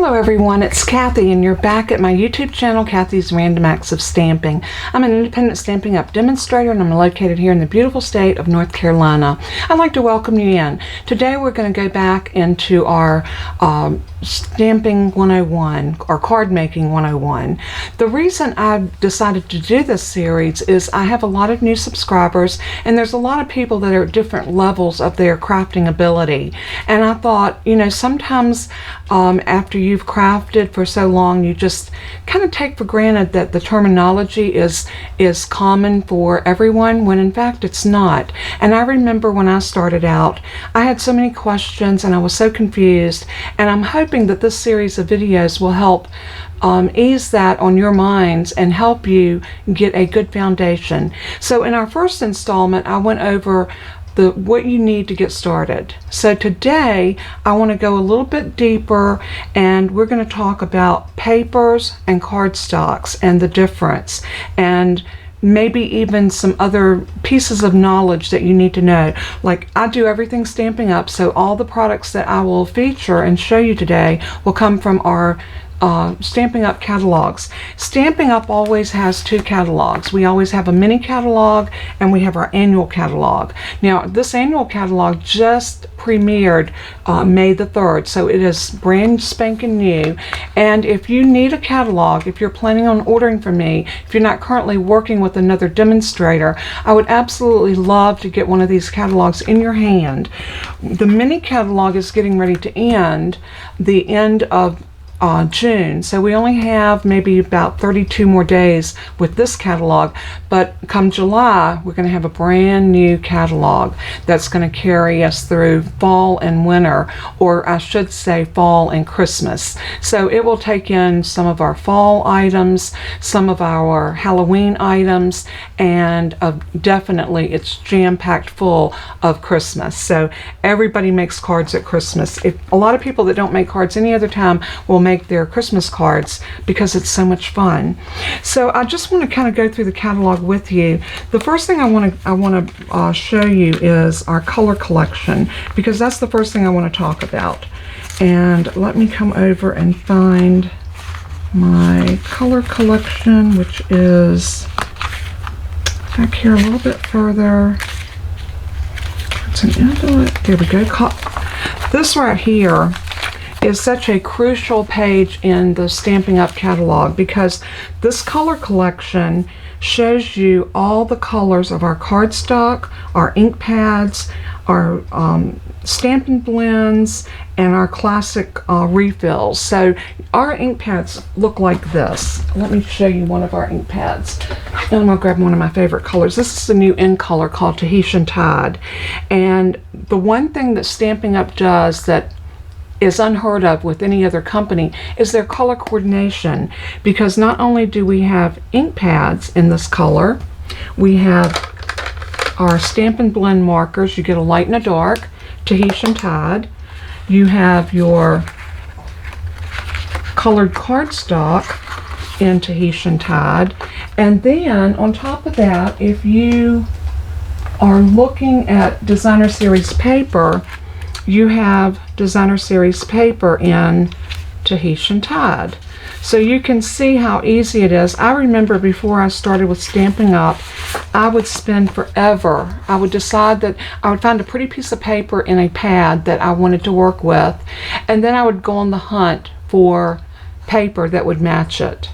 Hello everyone, it's Kathy and you're back at my YouTube channel, Kathy's Random Acts of Stamping. I'm an independent Stampin' Up! Demonstrator and I'm located here in the beautiful state of North Carolina. I'd like to welcome you in. Today we're going to go back into our Stamping 101 or Card Making 101. The reason I've decided to do this series is I have a lot of new subscribers and there's a lot of people that are at different levels of their crafting ability. And I thought, you know, sometimes after you've crafted for so long, you just kind of take for granted that the terminology is common for everyone, when in fact it's not. And I remember when I started out, I had so many questions and I was so confused, and I'm hoping that this series of videos will help ease that on your minds and help you get a good foundation. So in our first installment, I went over what you need to get started. So today I want to go a little bit deeper and we're going to talk about papers and cardstocks and the difference, and maybe even some other pieces of knowledge that you need to know. Like, I do everything Stampin' Up!, so all the products that I will feature and show you today will come from our Stampin' Up! Catalogs. Stampin' Up! Always has two catalogs. We always have a mini catalog and we have our annual catalog. Now this annual catalog just premiered May the 3rd, so it is brand spanking new. And if you need a catalog, if you're planning on ordering from me, if you're not currently working with another demonstrator, I would absolutely love to get one of these catalogs in your hand. The mini catalog is getting ready to end the end of June, so we only have maybe about 32 more days with this catalog, but come July we're going to have a brand new catalog that's going to carry us through fall and winter, or I should say fall and Christmas. So it will take in some of our fall items, some of our Halloween items, and definitely it's jam-packed full of Christmas. So everybody makes cards at Christmas. A lot of people that don't make cards any other time will make their Christmas cards because it's so much fun. So I just want to kind of go through the catalog with you. The first thing I want to show you is our color collection, because that's the first thing I want to talk about. And let me come over and find my color collection, which is back here a little bit further. It's an envelope. There we go. This right here is such a crucial page in the Stampin' Up! Catalog, because this color collection shows you all the colors of our cardstock, our ink pads, our Stampin' blends, and our classic refills. So our ink pads look like this. Let me show you one of our ink pads. And I'm going to grab one of my favorite colors. This is a new in color called Tahitian Tide. And the one thing that Stampin' Up! Does that is unheard of with any other company is their color coordination, because not only do we have ink pads in this color, we have our Stampin' blend markers. You get a light and a dark, Tahitian Tide. You have your colored cardstock in Tahitian Tide, and then on top of that, if you are looking at Designer Series paper, you have Designer Series paper in Tahitian Tide. So you can see how easy it is. I remember before I started with Stampin' Up!, I would spend forever. I would decide that I would find a pretty piece of paper in a pad that I wanted to work with, and then I would go on the hunt for paper that would match it.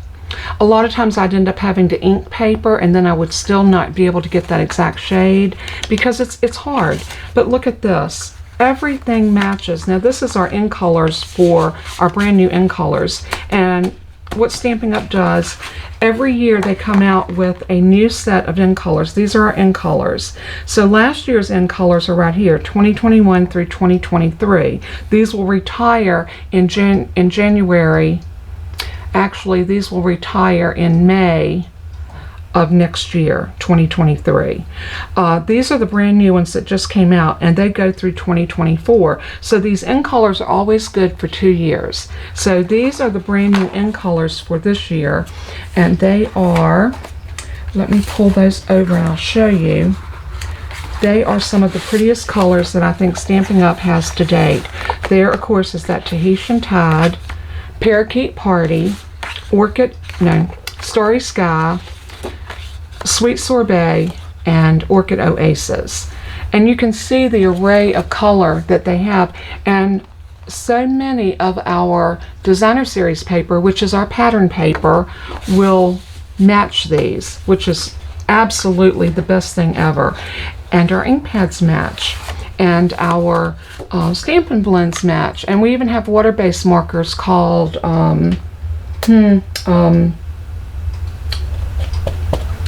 A lot of times I'd end up having to ink paper, and then I would still not be able to get that exact shade because it's hard. But look at this. Everything matches. Now this is our in colors for our brand new in colors, and what Stampin' Up! Does, every year they come out with a new set of in colors. These are our in colors. So last year's in colors are right here, 2021 through 2023. These will retire in January. Actually, these will retire in May of next year, 2023. These are the brand new ones that just came out, and they go through 2024. So these in colors are always good for 2 years. So these are the brand new in colors for this year, and they are, let me pull those over and I'll show you. They are some of the prettiest colors that I think Stampin' Up! Has to date. There, of course, is that Tahitian Tide Parakeet Party, Starry Sky, Sweet Sorbet, and Orchid Oasis. And you can see the array of color that they have. And so many of our designer series paper, which is our pattern paper, will match these, which is absolutely the best thing ever. And our ink pads match, and our Stampin' blends match, and we even have water-based markers called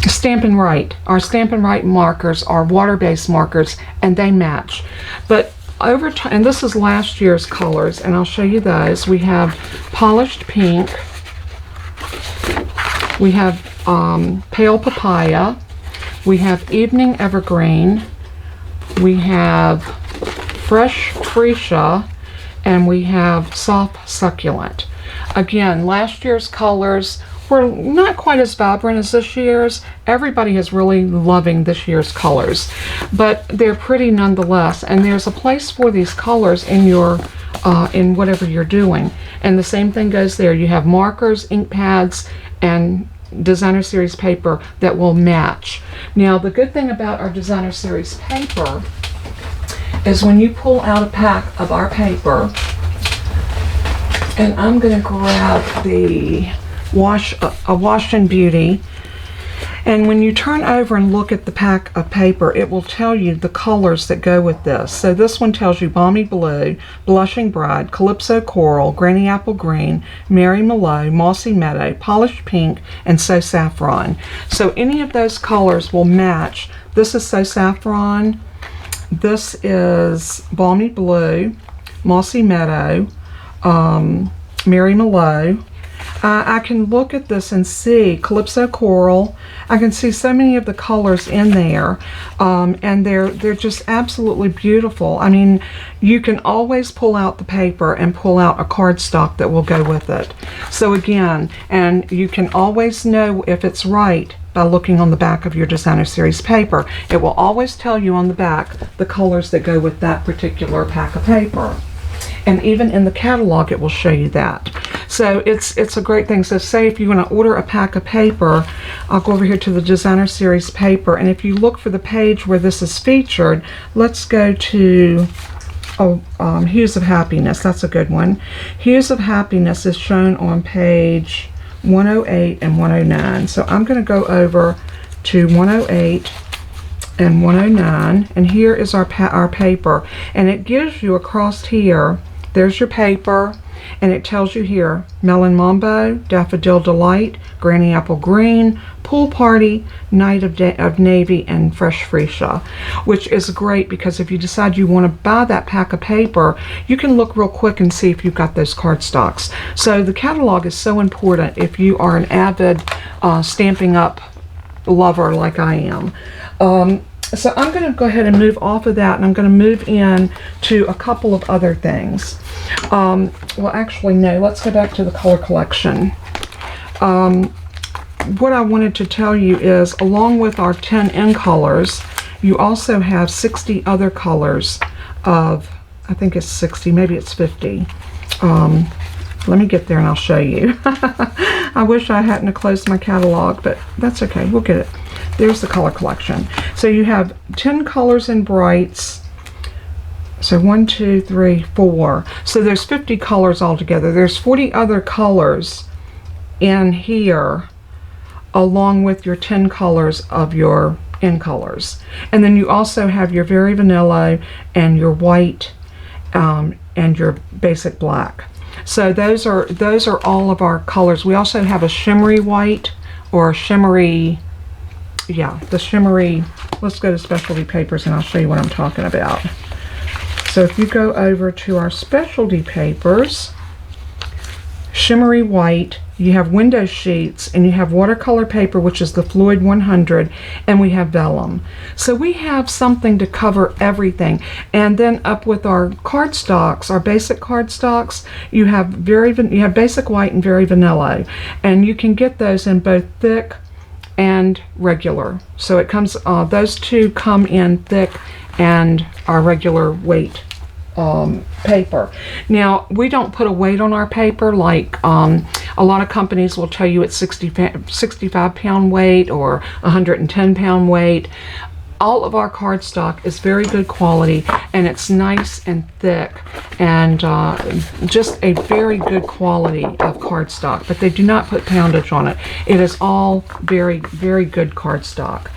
Stampin' Right. Our Stampin' Right markers are water-based markers, and they match. But over time, and this is last year's colors, and I'll show you those. We have Polished Pink, we have Pale Papaya, we have Evening Evergreen, we have Fresh Freesia, and we have Soft Succulent. Again, last year's colors were not quite as vibrant as this year's. Everybody is really loving this year's colors, but they're pretty nonetheless, and there's a place for these colors in your in whatever you're doing. And the same thing goes there. You have markers, ink pads, and designer series paper that will match. Now, the good thing about our designer series paper is when you pull out a pack of our paper, and I'm going to grab the Wash and Beauty, and when you turn over and look at the pack of paper, it will tell you the colors that go with this. So this one tells you Balmy Blue, Blushing Bride, Calypso Coral, Granny Apple Green, Merry Mallow, Mossy Meadow, Polished Pink, and So Saffron. So any of those colors will match. This is So Saffron, this is Balmy Blue, Mossy Meadow, Merry Mallow. I can look at this and see Calypso Coral. I can see so many of the colors in there, and they're just absolutely beautiful. I mean, you can always pull out the paper and pull out a cardstock that will go with it. So again, and you can always know if it's right by looking on the back of your designer series paper. It will always tell you on the back the colors that go with that particular pack of paper. And even in the catalog, it will show you that. So it's a great thing. So say if you want to order a pack of paper, I'll go over here to the designer series paper, and if you look for the page where this is featured, let's go to Hues of Happiness. That's a good one. Hues of Happiness is shown on page 108 and 109. So I'm going to go over to 108 and 109, and here is our paper, and it gives you across here, there's your paper, and it tells you here Melon Mambo, Daffodil Delight, Granny Apple Green, Pool Party, Night of Navy, and Fresh Freesia, which is great because if you decide you want to buy that pack of paper, you can look real quick and see if you've got those cardstocks. So the catalog is so important if you are an avid Stampin' Up lover like I am. So I'm going to go ahead and move off of that, and I'm going to move in to a couple of other things. Well, actually, no, let's go back to the color collection. What I wanted to tell you is, along with our 10 in colors, you also have 60 other colors of, I think it's 60, maybe it's 50. Let me get there and I'll show you. I wish I hadn't closed my catalog, but that's okay, we'll get it. There's the color collection. So you have 10 colors in brights. So 1, 2, 3, 4. So there's 50 colors altogether. There's 40 other colors in here, along with your 10 colors of your in colors. And then you also have your Very Vanilla and your white and your basic black. So those are all of our colors. We also have a shimmery white or a shimmery, yeah, the shimmery. Let's go to specialty papers and I'll show you what I'm talking about. So if you go over to our specialty papers, shimmery white, you have window sheets, and you have watercolor paper, which is the Fluid 100, and we have vellum. So we have something to cover everything. And then up with our cardstocks, our basic cardstocks, you have basic white and Very Vanilla, and you can get those in both thick and regular. So it comes, those two come in thick and our regular weight paper. Now, we don't put a weight on our paper like a lot of companies will tell you it's 65 pound weight or 110 pound weight. All of our cardstock is very good quality, and it's nice and thick, and just a very good quality of cardstock, but they do not put poundage on it. It is all very, very good cardstock.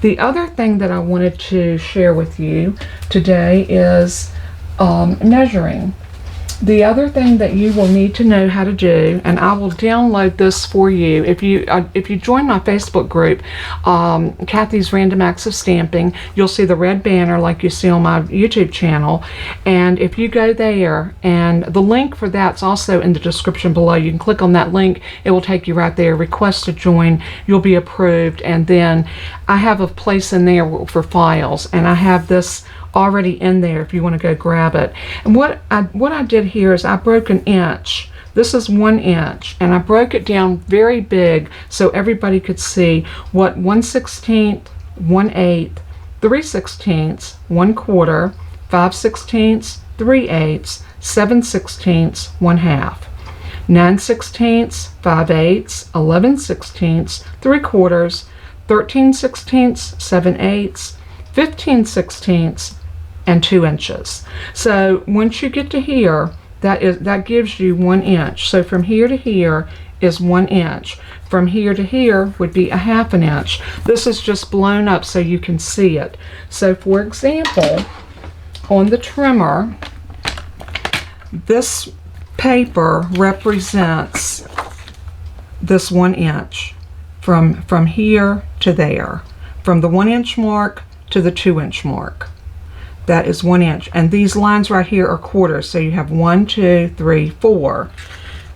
The other thing that I wanted to share with you today is measuring. The other thing that you will need to know how to do, and I will download this for you if you join my Facebook group, Kathy's Random Acts of Stamping, you'll see the red banner like you see on my YouTube channel, and if you go there, and the link for that's also in the description below, you can click on that link, it will take you right there, request to join, you'll be approved, and then I have a place in there for files, and I have this already in there if you want to go grab it. And what I did here is I broke an inch. This is 1 inch, and I broke it down very big so everybody could see what 1/16, 1/8, 3/16, 1/4, 5/16, 3/8, 7/16, 1/2, 9/16, 5/8, 11/16, 3/4, 13/16, 7/8, 15/16, and 2 inches. So once you get to here, that gives you 1 inch. So from here to here is 1 inch. From here to here would be a 1/2 inch. This is just blown up so you can see it. So for example, on the trimmer, this paper represents this 1 inch from here to there, from the 1 inch mark to the 2 inch mark. That is 1 inch, and these lines right here are quarters, so you have 1, 2, 3, 4,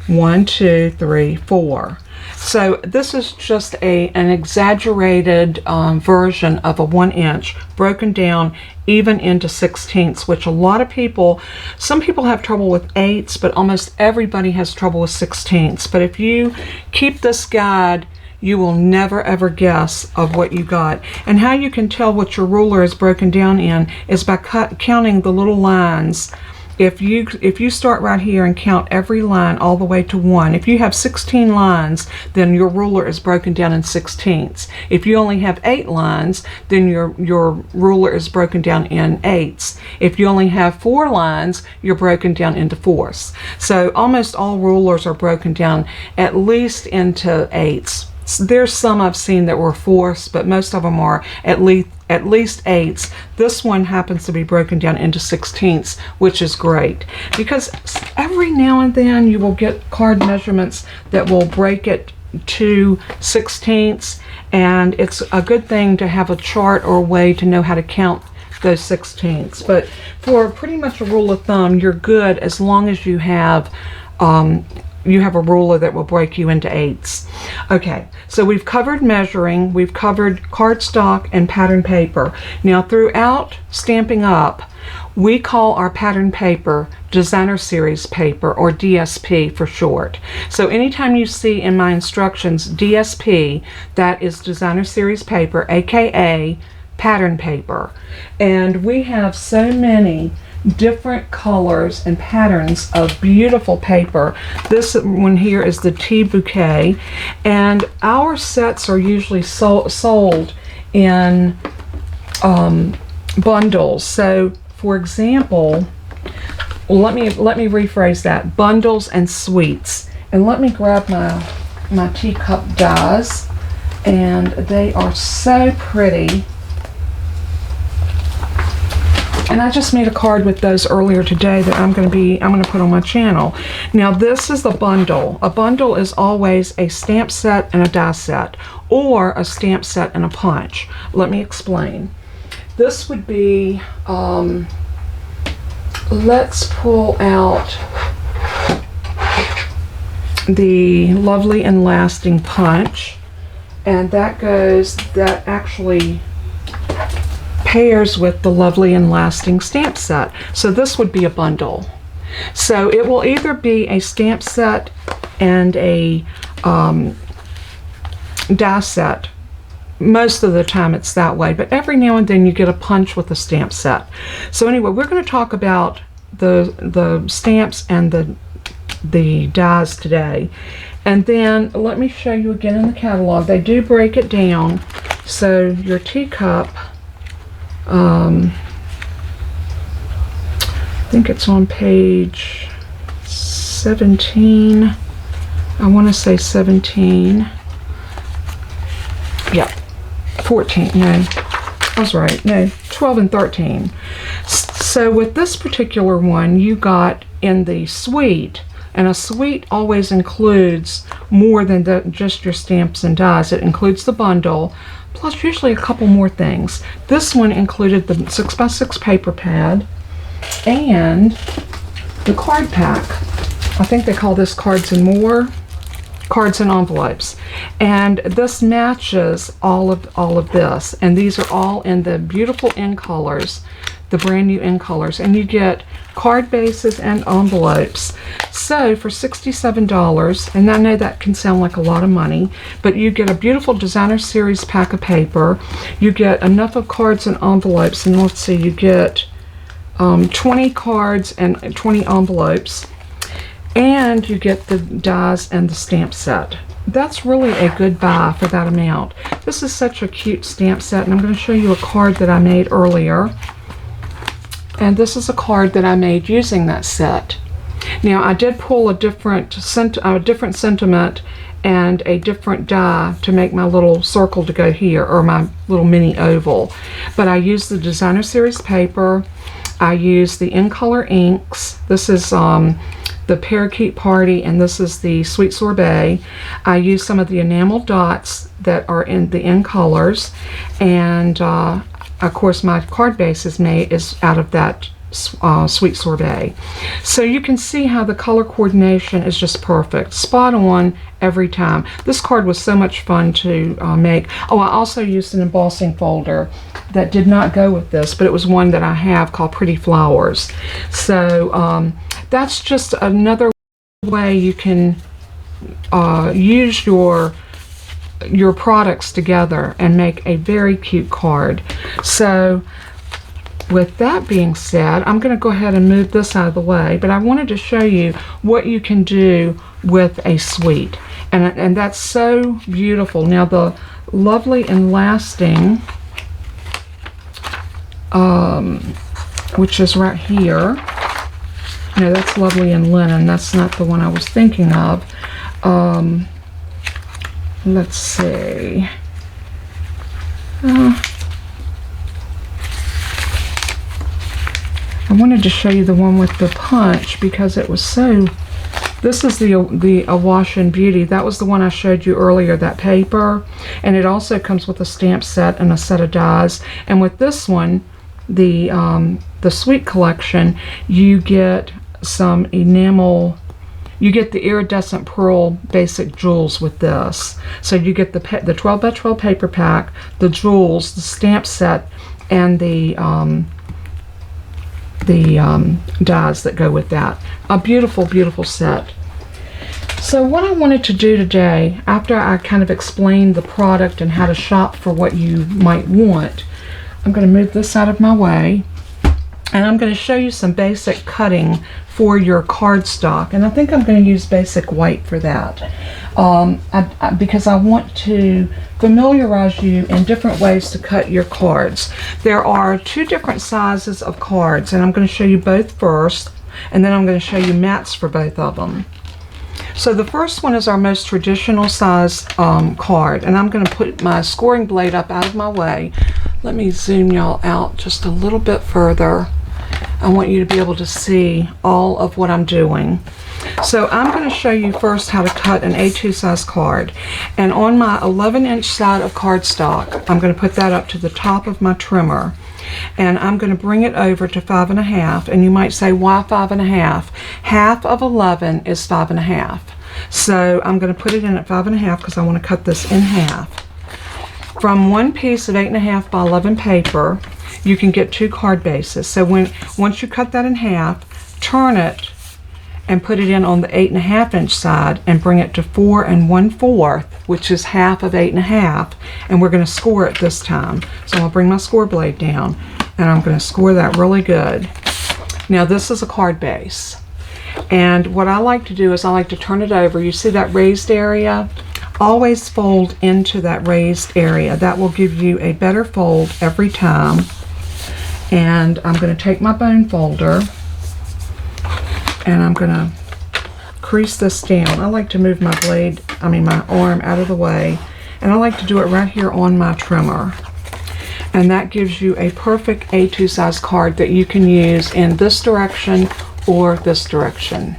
1, 2, 3, 4. So this is just an exaggerated version of a 1 inch broken down even into 16ths, which a lot of people, some people have trouble with 8ths, but almost everybody has trouble with 16ths. But if you keep this guide, you will never ever guess of what you got. And how you can tell what your ruler is broken down in is by counting the little lines. If you start right here and count every line all the way to 1, if you have 16 lines, then your ruler is broken down in 16ths. If you only have 8 lines, then your ruler is broken down in 8ths. If you only have 4 lines, you're broken down into 4ths. So almost all rulers are broken down at least into 8ths. There's some I've seen that were 4ths, but most of them are at least 8ths. This one happens to be broken down into 16ths, which is great, because every now and then you will get card measurements that will break it to 16ths, and it's a good thing to have a chart or a way to know how to count those 16ths. But for pretty much a rule of thumb, you're good as long as you have a ruler that will break you into 8ths. Okay, so we've covered measuring, we've covered cardstock and pattern paper. Now throughout Stampin' Up, we call our pattern paper Designer Series paper, or DSP for short. So anytime you see in my instructions DSP, that is Designer Series paper, aka pattern paper. And we have so many different colors and patterns of beautiful paper. This one here is the Tea Bouquet, and our sets are usually sold in bundles. So for example, let me rephrase that, bundles and suites. And let me grab my teacup dies, and they are so pretty. And I just made a card with those earlier today that I'm going to put on my channel. Now this is the bundle. A bundle is always a stamp set and a die set, or a stamp set and a punch. Let me explain. This would be, let's pull out the Lovely and Lasting punch, and that actually pairs with the Lovely and Lasting stamp set. So this would be a bundle. So it will either be a stamp set and a die set. Most of the time it's that way, but every now and then you get a punch with a stamp set. So anyway, we're going to talk about the stamps and the dies today. And then let me show you again in the catalog. They do break it down. So your teacup, I think it's on page 17. I want to say 17. Yeah, 14. No, I was right. No, 12 and 13. So with this particular one, you got in the suite, and a suite always includes more than just your stamps and dies. It includes the bundle, plus usually a couple more things. This one included the 6x6 paper pad and the card pack. I think they call this Cards and More. Cards and envelopes, and this matches all of this, and these are all in the beautiful in colors, the brand new in colors, and you get card bases and envelopes. So for $67, and I know that can sound like a lot of money, but you get a beautiful designer series pack of paper, you get enough of cards and envelopes, and let's see, you get 20 cards and 20 envelopes, and you get the dies and the stamp set. That's really a good buy for that amount. This is such a cute stamp set, and I'm going to show you a card that I made earlier. And this is a card that I made using that set. Now I did pull a different sentiment and a different die to make my little circle to go here, or my little mini oval. But I used the designer series paper. I used the in color inks. This is the Parakeet Party, and this is the Sweet Sorbet. I used some of the enamel dots that are in the in colors, and of course my card base is out of that Sweet Sorbet. So you can see how the color coordination is just perfect, spot on every time. This card was so much fun to make. Oh, I also used an embossing folder that did not go with this, but it was one that I have called Pretty Flowers. So that's just another way you can use your products together and make a very cute card. So with that being said, I'm going to go ahead and move this out of the way, but I wanted to show you what you can do with a suite, and that's so beautiful. Now the Lovely and Lasting, which is right here. No, that's Lovely and Linen. That's not the one I was thinking of. Let's see. I wanted to show you the one with the punch because it was so. This is the Awash in Beauty. That was the one I showed you earlier, that paper, and it also comes with a stamp set and a set of dies. And with this one, the Sweet Collection, you get some enamel. You get the iridescent pearl basic jewels with this. So you get the 12 by 12 paper pack, the jewels, the stamp set, and the dies that go with that. A beautiful, beautiful set. So what I wanted to do today, after I kind of explained the product and how to shop for what you might want, I'm going to move this out of my way, and I'm going to show you some basic cutting for your cardstock, and I think I'm going to use basic white for that, because I want to familiarize you in different ways to cut your cards. There are two different sizes of cards, and I'm going to show you both first, and then I'm going to show you mats for both of them. So the first one is our most traditional size card, and I'm going to put my scoring blade up out of my way. Let me zoom y'all out just a little bit further. I want you to be able to see all of what I'm doing. So I'm going to show you first how to cut an A2 size card. And on my 11-inch side of cardstock, I'm going to put that up to the top of my trimmer. And I'm going to bring it over to 5.5. And you might say, why 5.5? Half of 11 is 5.5. So I'm going to put it in at 5.5 because I want to cut this in half. From one piece of 8.5 by 11 paper, you can get 2 card bases. So once you cut that in half, turn it and put it in on the 8.5-inch side and bring it to 4 1/4, which is half of 8.5, and we're going to score it this time. So I'll bring my score blade down and I'm going to score that really good. Now this is a card base. And what I like to do is I like to turn it over. You see that raised area? Always fold into that raised area. That will give you a better fold every time. And I'm going to take my bone folder and I'm going to crease this down. I like to move my my arm out of the way, and I like to do it right here on my trimmer. And that gives you a perfect A2 size card that you can use in this direction or this direction.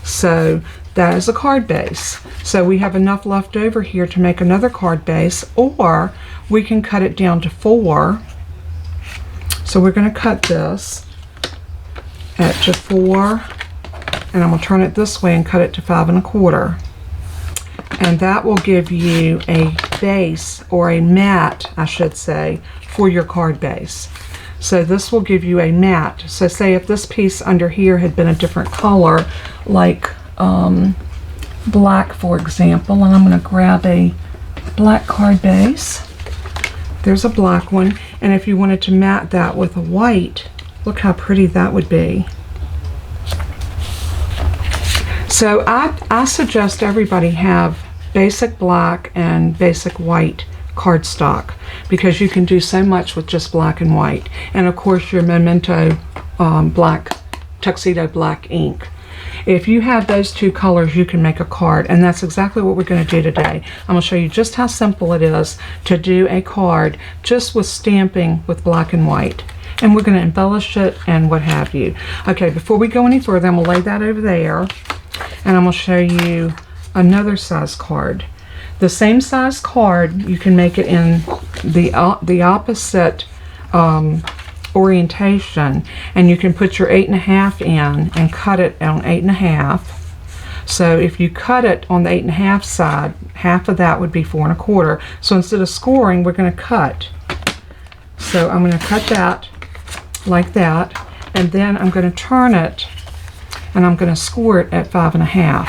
So that is a card base. So we have enough left over here to make another card base, or we can cut it down to 4. So we're going to cut this to 4, and I'm going to turn it this way and cut it to 5 1/4. And that will give you a base, or a mat, I should say, for your card base. So this will give you a mat. So say if this piece under here had been a different color, like black, for example, and I'm going to grab a black card base. There's a black one, and if you wanted to mat that with a white, look how pretty that would be. So I suggest everybody have basic black and basic white cardstock, because you can do so much with just black and white. And of course your Memento black, tuxedo black ink. If you have those two colors, you can make a card, and that's exactly what we're going to do today. I'm going to show you just how simple it is to do a card just with stamping with black and white. And we're going to embellish it and what have you. Okay, before we go any further, I'm going to lay that over there, and I'm going to show you another size card. The same size card, you can make it in the opposite orientation, and you can put your 8 1/2 in and cut it on 8 1/2. So if you cut it on the 8 1/2 side, half of that would be 4 1/4. So instead of scoring, we're going to cut. So I'm going to cut that like that, and then I'm going to turn it and I'm going to score it at 5 1/2.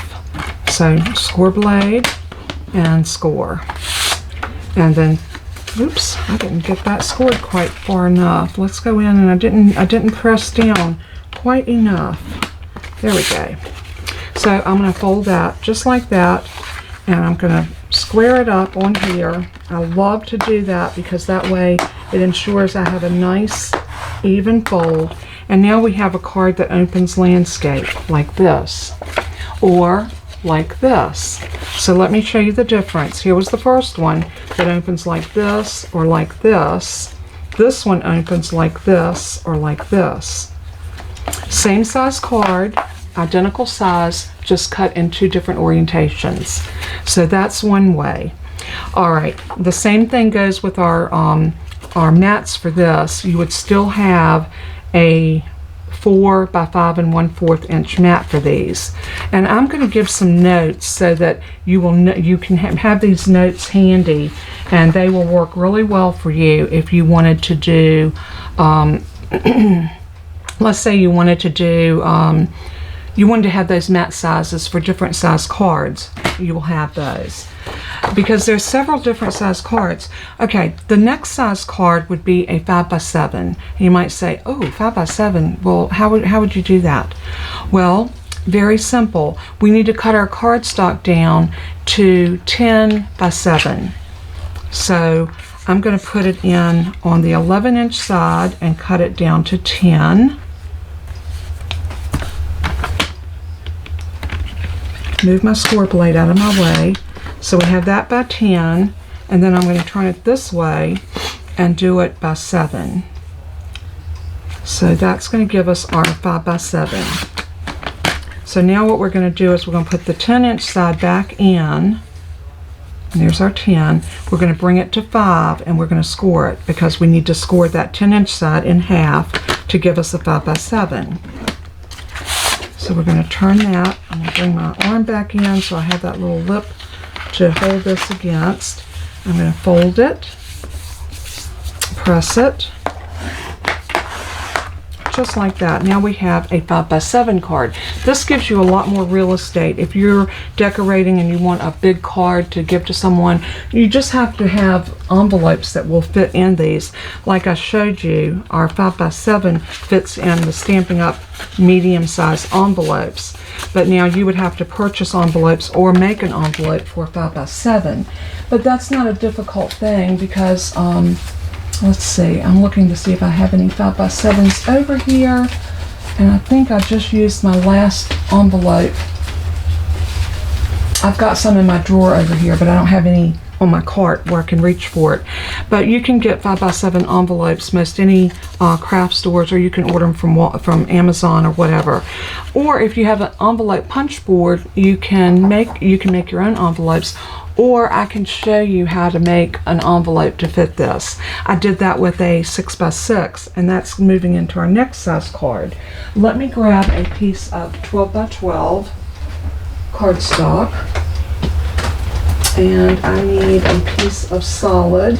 So score blade and score, and then oops, I didn't get that scored quite far enough. Let's go in, and I didn't press down quite enough. There we go. So I'm going to fold that just like that, and I'm going to square it up on here. I love to do that because that way it ensures I have a nice even fold. And now we have a card that opens landscape like this, or like this. So let me show you the difference. Here was the first one that opens like this or like this. This one opens like this or like this. Same size card, identical size, just cut in 2 different orientations. So that's one way. Alright, the same thing goes with our mats for this. You would still have a 4 by 5 1/4 inch mat for these, and I'm going to give some notes so that you can have these notes handy, and they will work really well for you if you wanted to do let's say you wanted to have those mat sizes for different size cards. You will have those because there's several different size cards. Okay, the next size card would be a 5 by 7. You might say, oh, 5 by 7, well, how would you do that? Well, very simple. We need to cut our cardstock down to 10 by 7. So I'm going to put it in on the 11-inch side and cut it down to 10. Move my score blade out of my way. So we have that by 10, and then I'm going to turn it this way and do it by 7. So that's going to give us our 5 by 7. So now what we're going to do is we're going to put the 10-inch side back in. And there's our 10. We're going to bring it to 5, and we're going to score it because we need to score that 10-inch side in half to give us a 5 by 7. So we're going to turn that. I'm going to bring my arm back in so I have that little lip to hold this against. I'm going to fold it, press it, just like that. Now we have a 5x7 card. This gives you a lot more real estate. If you're decorating and you want a big card to give to someone, you just have to have envelopes that will fit in these. Like I showed you, our 5x7 fits in the Stampin' Up! Medium-sized envelopes. But now you would have to purchase envelopes or make an envelope for a 5x7. But that's not a difficult thing because, let's see, I'm looking to see if I have any 5x7s over here. And I think I just used my last envelope. I've got some in my drawer over here, but I don't have any on my cart where I can reach for it. But you can get 5x7 envelopes most any craft stores, or you can order them from Amazon or whatever. Or if you have an envelope punch board, you can make your own envelopes. Or I can show you how to make an envelope to fit this. I did that with a 6x6, and that's moving into our next size card. Let me grab a piece of 12x12 cardstock, and I need a piece of solid.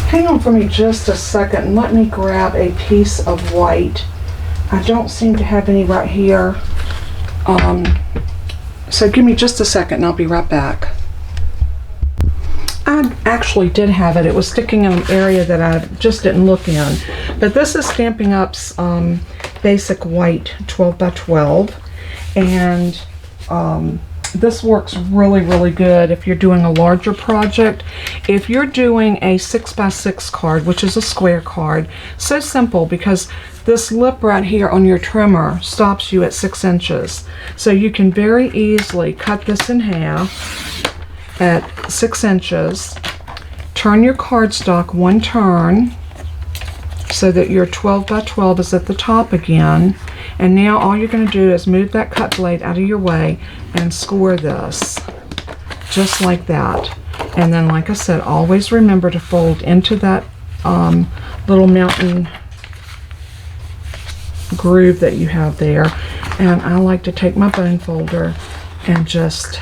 Hang on for me just a second and let me grab a piece of white. I don't seem to have any right here. So give me just a second and I'll be right back. I actually did have it. It was sticking in an area that I just didn't look in. But this is Stampin' Up's basic white 12x12. And this works really, really good if you're doing a larger project. If you're doing a 6x6 card, which is a square card, so simple because this lip right here on your trimmer stops you at 6 inches. So you can very easily cut this in half at 6 inches, turn your cardstock one turn so that your 12x12 is at the top again, and now all you're going to do is move that cut blade out of your way and score this just like that. And then, like I said, always remember to fold into that little mountain groove that you have there. And I like to take my bone folder and just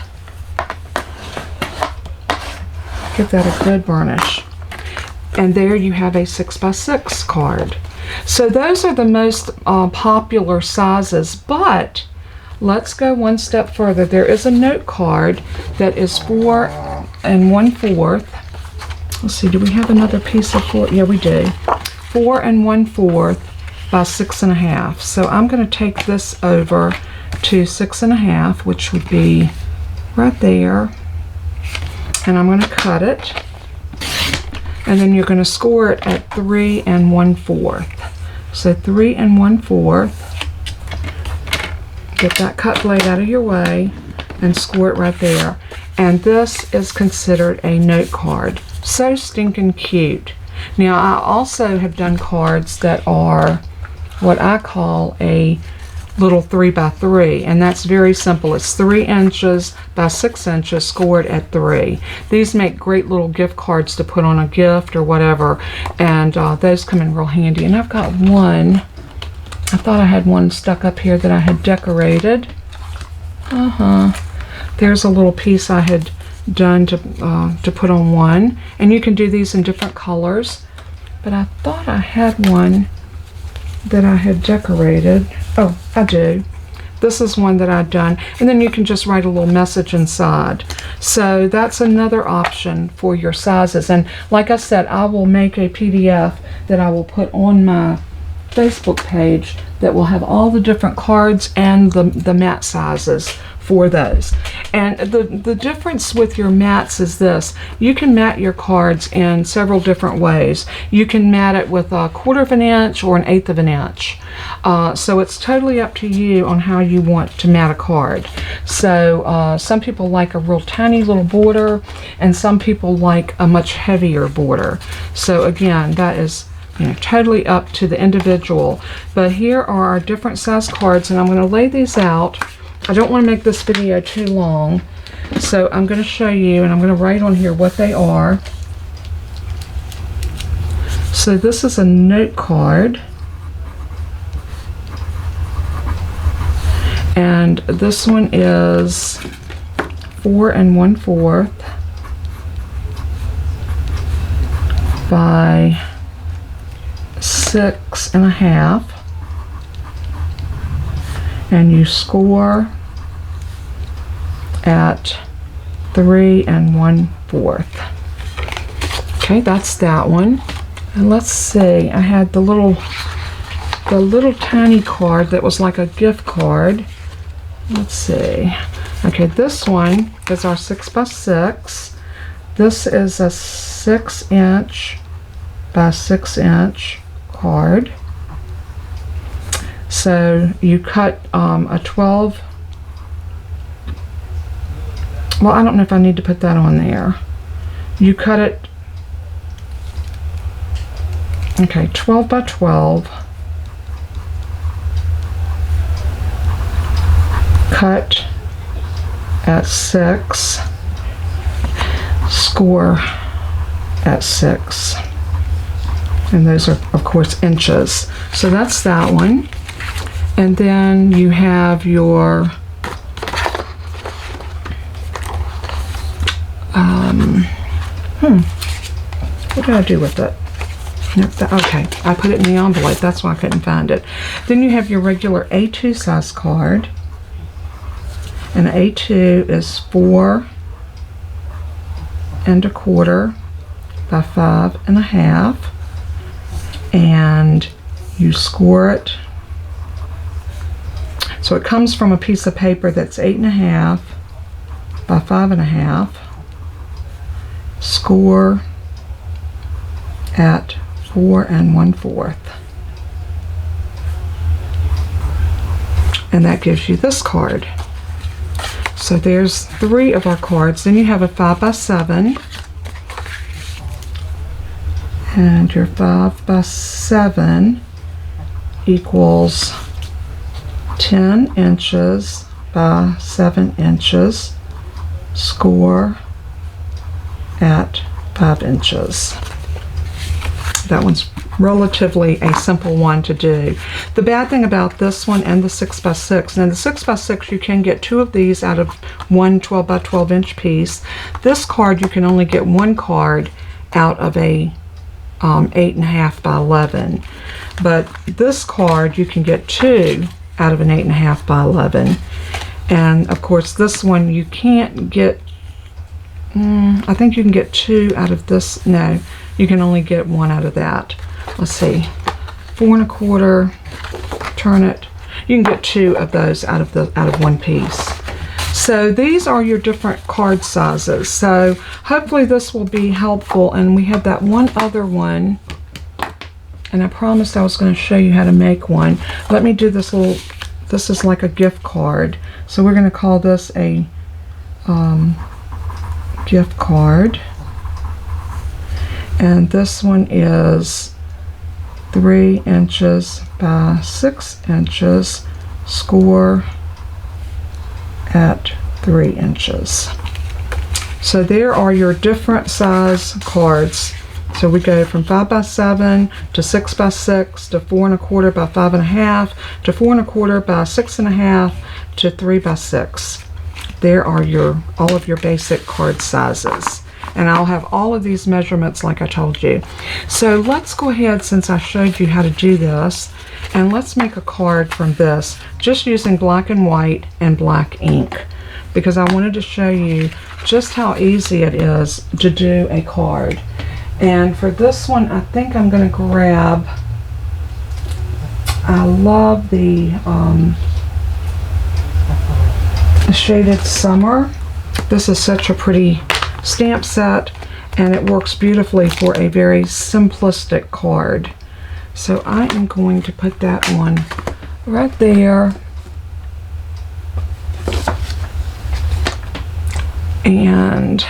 give that a good burnish. And there you have a 6x6 card. So those are the most popular sizes, but let's go one step further. There is a note card that is 4 1/4. Let's see, do we have another piece of 4? Yeah, we do. 4 1/4 by 6 1/2. So I'm going to take this over to 6 1/2, which would be right there. And I'm going to cut it. And then you're going to score it at 3 1/4. So 3 1/4. Get that cut blade out of your way and score it right there. And this is considered a note card. So stinking cute. Now I also have done cards that are what I call a little 3x3, and that's very simple. It's 3 inches by 6 inches scored at 3. These make great little gift cards to put on a gift or whatever, and those come in real handy. And I've got one. I thought I had one stuck up here that I had decorated. There's a little piece I had done to put on one, and you can do these in different colors. But I thought I had one that I had decorated. Oh, I do. This is one that I've done, and then you can just write a little message inside. So that's another option for your sizes. And like I said, I will make a PDF that I will put on my Facebook page that will have all the different cards and the mat sizes for those. And the difference with your mats is this: you can mat your cards in several different ways. You can mat it with 1/4 of an inch or 1/8 of an inch. So it's totally up to you on how you want to mat a card. So some people like a real tiny little border, and some people like a much heavier border. So again, that is totally up to the individual. But here are our different size cards, and I'm going to lay these out. I don't want to make this video too long, so I'm going to show you, and I'm going to write on here what they are. So this is a note card, and And this one is 4 1/4 by 6 1/2, and you score at 3 1/4. Okay, that's that one. And let's see, I had the little tiny card that was like a gift card. Let's see. Okay, this one is our 6 by 6. This is a 6" by 6" card. So you cut a 12. Well, I don't know if I need to put that on there. You cut it, okay, 12 by 12. Cut at 6. Score at 6. And those are, of course, inches. So that's that one. And then you have your what did I do with it? Okay, I put it in the envelope. That's why I couldn't find it. Then you have your regular A2 size card. And A2 is 4 1/4 by 5 1/2. And you score it. So it comes from a piece of paper that's 8 1/2 by 5 1/2. Score at 4 1/4. And that gives you this card. So there's 3 of our cards. Then you have a 5 by 7. And your 5 by 7 equals 10 inches by 7 inches. Score at 5 inches. That one's relatively a simple one to do. The bad thing about this one and the 6 by 6, now the 6 by 6 you can get 2 of these out of one 12 by 12 inch piece. This card you can only get 1 card out of a 8 1/2 by 11. But this card you can get 2 out of an 8 1/2 by 11. And of course this one you can't get, I think you can get 2 out of this. No, you can only get 1 out of that. Let's see, 4 1/4, turn it. You can get 2 of those out of one piece. So these are your different card sizes. So hopefully this will be helpful. And we had that one other one, and I promised I was going to show you how to make one. Let me do this little, this is like a gift card. So we're going to call this a gift card. And this one is 3 inches by 6 inches. Score at 3 inches. So there are your different size cards. So we go from 5 by 7 to 6 by 6 to 4 1/4 by 5 1/2 to 4 1/4 by 6 1/2 to 3 by 6. There are all of your basic card sizes. And I'll have all of these measurements like I told you. So let's go ahead, since I showed you how to do this, and let's make a card from this, just using black and white and black ink, because I wanted to show you just how easy it is to do a card. And for this one, I think I'm going to grab, I love the Shaded Summer. This is such a pretty stamp set, and it works beautifully for a very simplistic card. So I am going to put that one right there. And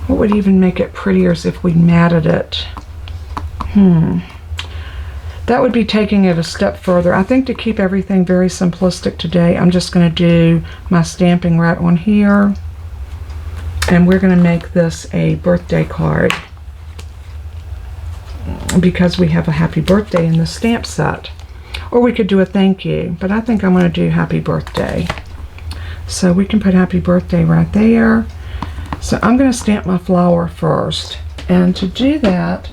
what would even make it prettier is if we matted it. That would be taking it a step further. I think to keep everything very simplistic today, I'm just going to do my stamping right on here. And we're going to make this a birthday card, because we have a happy birthday in the stamp set. Or we could do a thank you, but I think I'm going to do happy birthday. So we can put happy birthday right there. So I'm going to stamp my flower first. And to do that,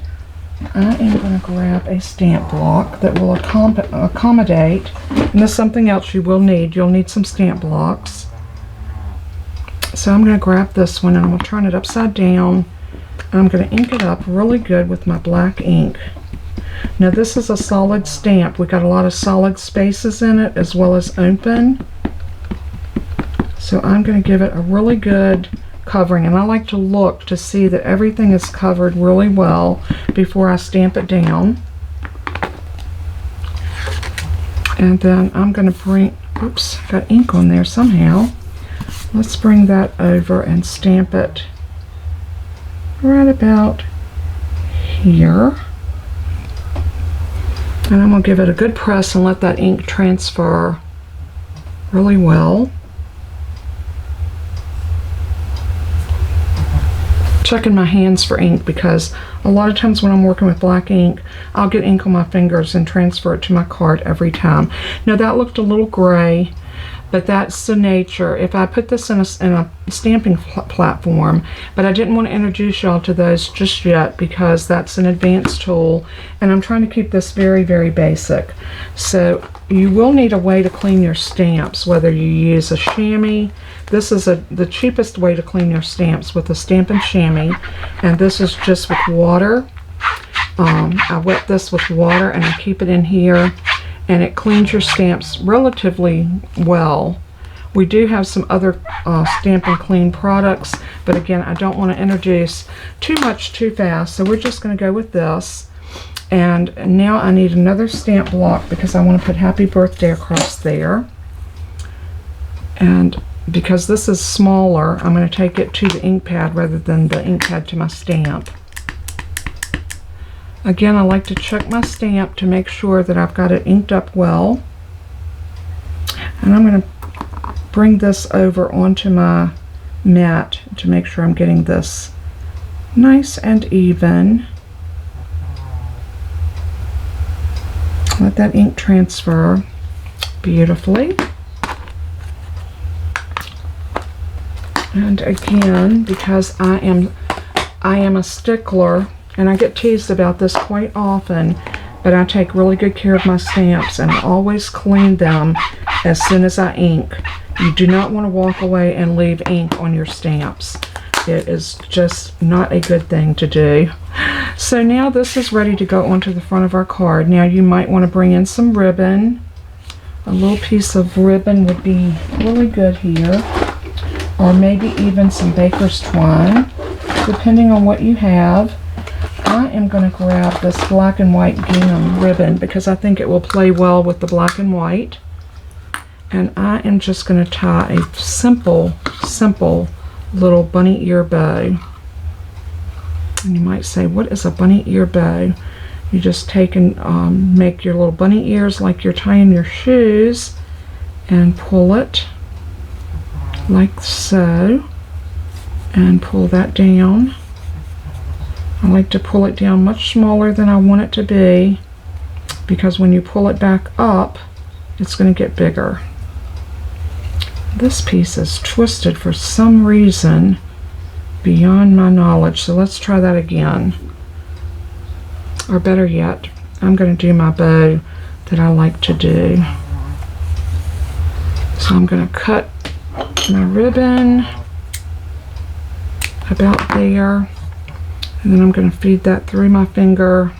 I am going to grab a stamp block that will accommodate, and this is something else you will need. You'll need some stamp blocks. So I'm going to grab this one and I'm going to turn it upside down. And I'm going to ink it up really good with my black ink. Now this is a solid stamp. We got a lot of solid spaces in it as well as open. So I'm going to give it a really good covering, and I like to look to see that everything is covered really well before I stamp it down. And then I'm going to bring, oops, got ink on there somehow. Let's bring that over and stamp it right about here. And I'm going to give it a good press and let that ink transfer really well. Checking my hands for ink, because a lot of times when I'm working with black ink, I'll get ink on my fingers and transfer it to my card every time. Now that looked a little gray, but that's the nature. If I put this in a stamping platform, but I didn't want to introduce y'all to those just yet because that's an advanced tool, and I'm trying to keep this very, very basic. So you will need a way to clean your stamps, whether you use a chamois. This is the cheapest way to clean your stamps, with a Stampin' chamois, and this is just with water. I wet this with water and I keep it in here, and it cleans your stamps relatively well. We do have some other Stampin' Clean products, but again, I don't want to introduce too much too fast, so we're just going to go with this. And now I need another stamp block because I want to put happy birthday across there. And because this is smaller, I'm going to take it to the ink pad rather than the ink pad to my stamp. Again, I like to check my stamp to make sure that I've got it inked up well. And I'm going to bring this over onto my mat to make sure I'm getting this nice and even. Let that ink transfer beautifully. And again, because I am a stickler, and I get teased about this quite often, but I take really good care of my stamps and I always clean them as soon as I ink. You do not want to walk away and leave ink on your stamps. It is just not a good thing to do. So now this is ready to go onto the front of our card. Now you might want to bring in some ribbon. A little piece of ribbon would be really good here, or maybe even some baker's twine, depending on what you have. I am going to grab this black and white gingham ribbon because I think it will play well with the black and white. And I am just going to tie a simple little bunny ear bow. And you might say, what is a bunny ear bow? You just take and make your little bunny ears like you're tying your shoes and pull it like so, and pull that down. I like to pull it down much smaller than I want it to be, because when you pull it back up, it's going to get bigger. This piece is twisted for some reason beyond my knowledge, so let's try that again. Or better yet, I'm going to do my bow that I like to do. So I'm going to cut my ribbon about there, and then I'm going to feed that through my finger.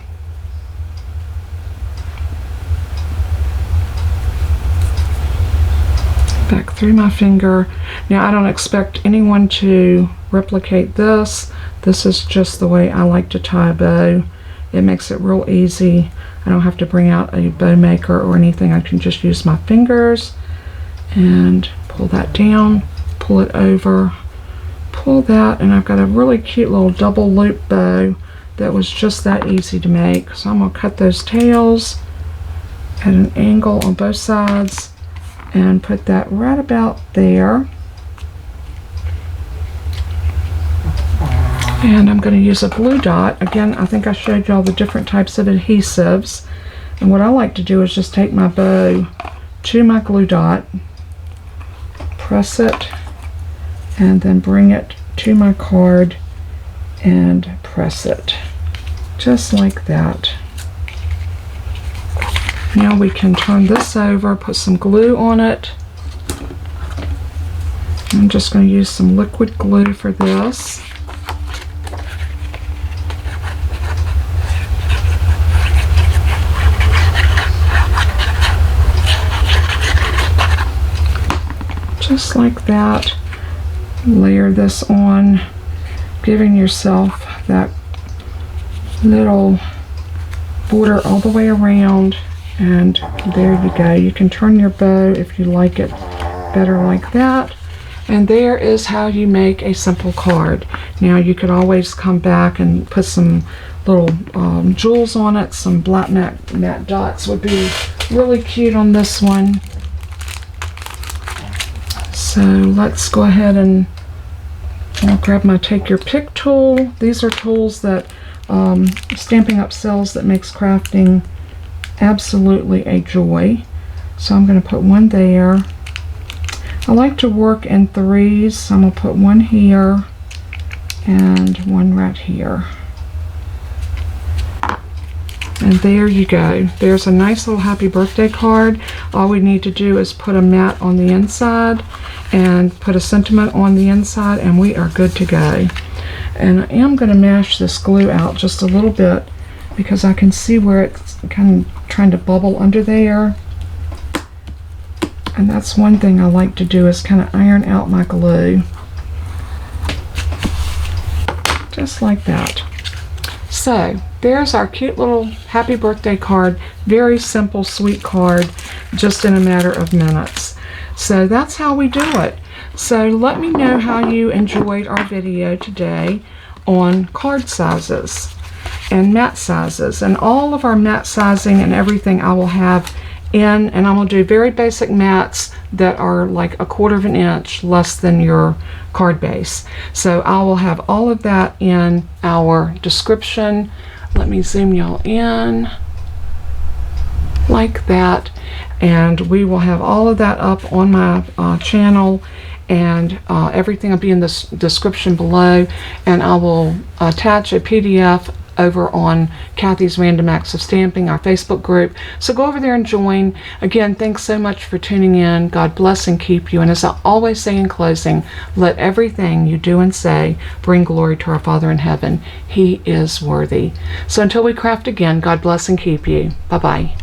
Back through my finger. Now I don't expect anyone to replicate this. This is just the way I like to tie a bow. It makes it real easy. I don't have to bring out a bow maker or anything. I can just use my fingers and pull that down, pull it over, pull that, and I've got a really cute little double loop bow that was just that easy to make. So I'm going to cut those tails at an angle on both sides and put that right about there. And I'm going to use a blue dot. Again, I think I showed y'all the different types of adhesives. And what I like to do is just take my bow to my glue dot, press it, and then bring it to my card and press it. Just like that. Now we can turn this over, put some glue on it. I'm just going to use some liquid glue for this. Just like that. Layer this on, giving yourself that little border all the way around, and there you go. You can turn your bow if you like it better like that. And there is how you make a simple card. Now you could always come back and put some little jewels on it. Some black matte dots would be really cute on this one. So let's go ahead and I'll grab my Take Your Pick tool. These are tools that Stampin' Up! Sells that makes crafting absolutely a joy. So I'm going to put one there. I like to work in threes, so I'm going to put one here and one right here. And there you go. There's a nice little happy birthday card. All we need to do is put a mat on the inside and put a sentiment on the inside, and we are good to go. And I am going to mash this glue out just a little bit because I can see where it's kind of trying to bubble under there. And that's one thing I like to do, is kind of iron out my glue. Just like that. So there's our cute little happy birthday card. Very simple, sweet card, just in a matter of minutes. So that's how we do it. So let me know how you enjoyed our video today on card sizes and mat sizes. And all of our mat sizing and everything I will have in, and I'm going to do very basic mats that are like 1/4 of an inch less than your card base. So I will have all of that in our description. Let me zoom y'all in like that, and we will have all of that up on my channel, and everything will be in the description below, and I will attach a PDF over on Kathy's Random Acts of Stamping, our Facebook group. So go over there and join. Again, thanks so much for tuning in. God bless and keep you. And as I always say in closing, let everything you do and say bring glory to our Father in heaven. He is worthy. So until we craft again, God bless and keep you. Bye-bye.